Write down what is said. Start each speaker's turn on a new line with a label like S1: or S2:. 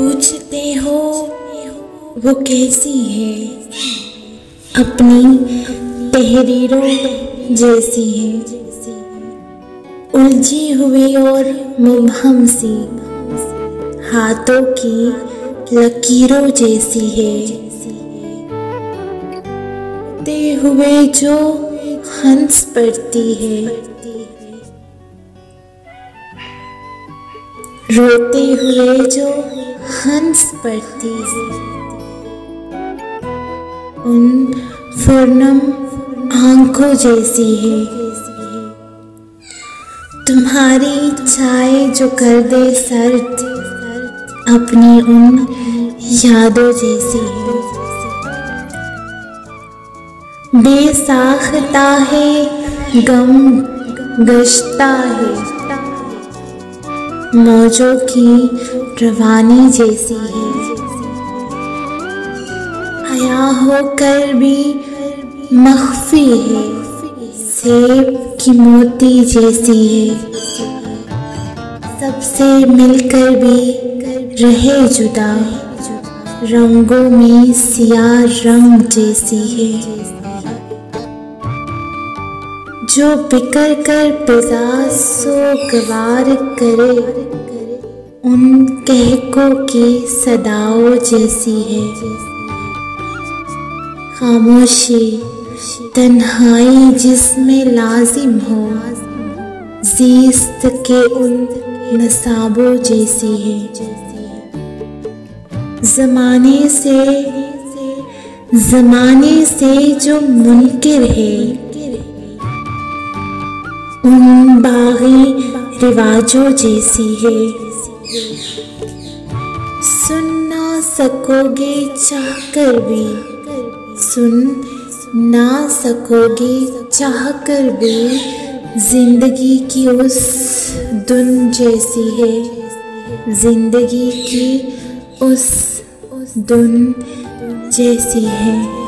S1: पूछते हो वो कैसी है, अपनी तहरीरों जैसी है, उलझी हुई और मुबहम सी, हाथों की लकीरों जैसी है, ते हुए जो हंस पड़ती है, रोते हुए जो हंस पड़ती है, उन फुरनम आंखों जैसी है, तुम्हारी चाय जो कर दे सर्द, अपनी उन यादों जैसी है, बेसाख्ता है गम गश्ता है, मौजों की रवानी जैसी है, हया होकर भी मख्फी है, सेब की मोती जैसी है, सबसे मिलकर भी रहे जुदा, रंगों में सियाह रंग जैसी है, जो बिकर कर पिज़ासो गवार करे, उन कहकों की सदाओं जैसी है, खामोशी तन्हाई जिसमें लाजिम हो, ज़ीस्त के उन नसाबों जैसी है, ज़माने से जो मुनकिर है, उन बागी रिवाजों जैसी है, सुन ना सकोगे चाहकर भी, सुन ना सकोगे चाहकर भी, जिंदगी की उस धुन जैसी है, जिंदगी की उस धुन जैसी है।